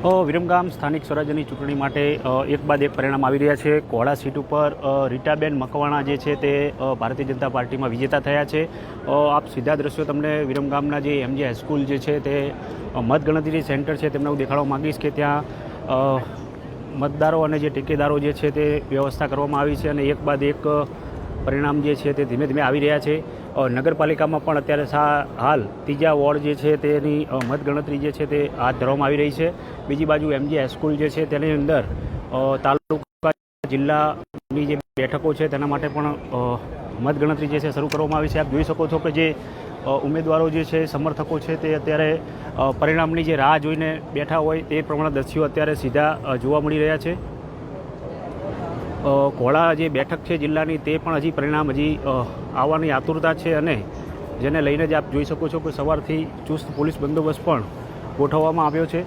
વિરમગામ સ્થાનિક સ્વરાજ્યની ચૂંટણી માટે એક બાદ એક પરિણામ આવી રહ્યા છે. કોળા સીટ ઉપર રીટાબેન મકવાણા જે છે તે ભારતીય જનતા પાર્ટીમાં વિજેતા થયા છે. આપ સીધા દ્રશ્યો તમને વિરમગામના જે એમજી હાઈસ્કૂલ જે છે તે મતગણતરી સેન્ટર છે તેમના હું દેખાડવા માગીશ કે ત્યાં મતદારો અને જે ટેકેદારો જે છે તે વ્યવસ્થા કરવામાં આવી છે અને એક બાદ એક પરિણામ જે છે તે ધીમે ધીમે આવી રહ્યા છે. નગરપાલિકામાં પણ અત્યારે હાલ ત્રીજા વોર્ડ જે છે તેની મતગણતરી જે છે તે હાથ ધરવામાં આવી રહી છે. બીજી બાજુ એમજી હાઈસ્કૂલ જે છે તેની અંદર તાલુકા જિલ્લાની જે બેઠકો છે તેના માટે પણ મતગણતરી જે છે શરૂ કરવામાં આવી છે. આપ જોઈ શકો છો કે જે ઉમેદવારો જે છે સમર્થકો છે તે અત્યારે પરિણામની જે રાહ જોઈને બેઠા હોય તે પ્રમાણે દ્રશ્યો અત્યારે સીધા જોવા મળી રહ્યા છે. કોળા જે બેઠક છે જિલ્લાની તે પણ હજી પરિણામ હજી આવવાની આતુરતા છે અને જેને લઈને જ આપ જોઈ શકો છો કે સવારથી ચુસ્ત પોલીસ બંદોબસ્ત પણ ગોઠવવામાં આવ્યો છે.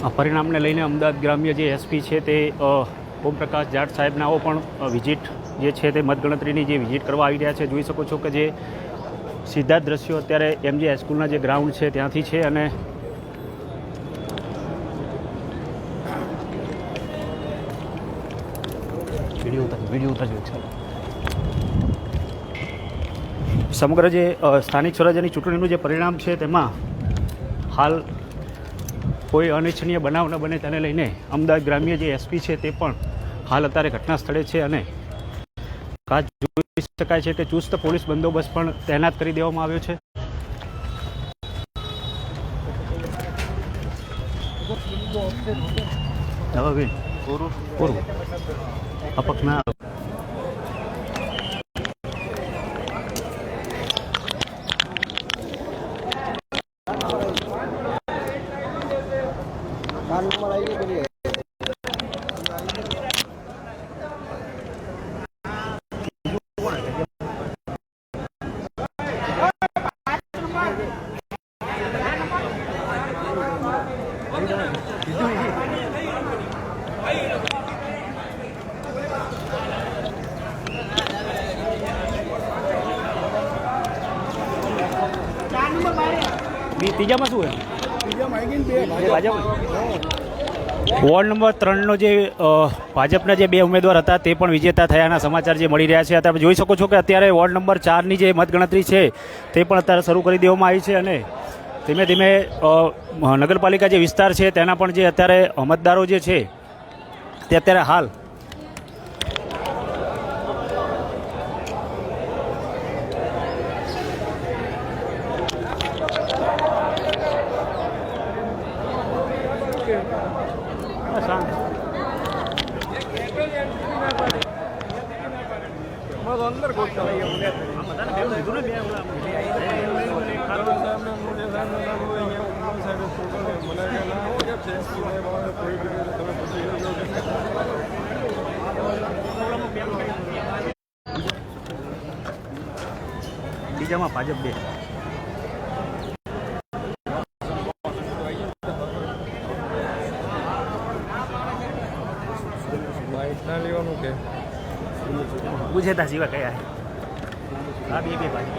આ પરિણામને લઈને અમદાવાદ ગ્રામ્ય જે એસપી છે તે ઓમપ્રકાશ જાટ સાહેબનાઓ પણ વિઝિટ જે છે તે મતગણતરીની જે વિઝિટ કરવા આવી રહ્યા છે. જોઈ શકો છો કે જે સીધા દ્રશ્યો અત્યારે એમજી હાઈસ્કૂલના જે ગ્રાઉન્ડ છે ત્યાંથી છે અને સમગ્ર જે સ્થાનિક સ્વરાજ્યની ચૂંટણીનું જે પરિણામ છે તેમાં હાલ કોઈ અનિચ્છનીય બનાવ ન બને તેને લઈને અમદાવાદ ગ્રામ્ય જે એસપી છે તે પણ હાલ અત્યારે ઘટના સ્થળે છે અને જોઈ શકાય છે કે ચુસ્ત પોલીસ બંદોબસ્ત પણ તૈનાત કરી દેવામાં આવ્યો છે. અપક્ષના ત્રીજામાં શું વોર્ડ નંબર 3નો જે ભાજપના જે 2 ઉમેદવાર હતા તે પણ વિજેતા થયાના સમાચાર જે મળી રહ્યા છે. તમે જોઈ શકો છો કે અત્યારે વોર્ડ નંબર 4ની જે મતગણતરી છે તે પણ અત્યારે શરૂ કરી દેવામાં આવી છે અને ધીમે ધીમે નગરપાલિકા જે વિસ્તાર છે તેના પણ જે અત્યારે મતદારો જે છે તે અત્યારે હાલ ત્રીજામાં ભાજપ 2 લેવાનું કે પૂછેતા સિવાય કયા હા બે ભાઈ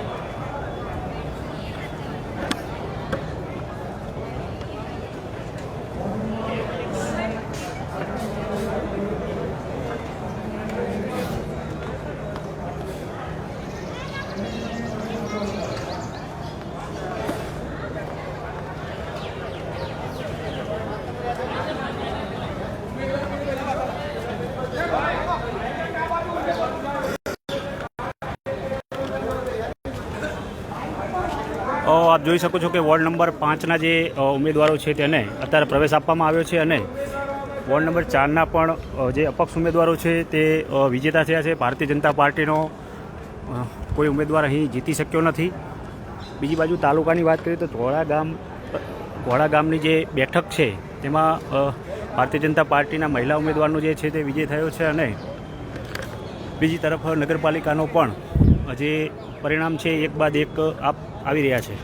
આપ જોઈ શકો છો કે વોર્ડ નંબર 5ના જે ઉમેદવારો છે તેને અત્યારે પ્રવેશ આપવામાં આવ્યો છે અને વોર્ડ નંબર 4ના પણ જે અપક્ષ ઉમેદવારો છે તે વિજેતા થયા છે. ભારતીય જનતા પાર્ટીનો કોઈ ઉમેદવાર અહીં જીતી શક્યો નથી. બીજી બાજુ તાલુકાની વાત કરીએ તો ઘોડા ગામની જે બેઠક છે તેમાં ભારતીય જનતા પાર્ટીના મહિલા ઉમેદવારનો જે છે તે વિજય થયો છે અને બીજી તરફ નગરપાલિકાનો પણ જે પરિણામ છે એક બાદ એક આવી રહ્યા છે.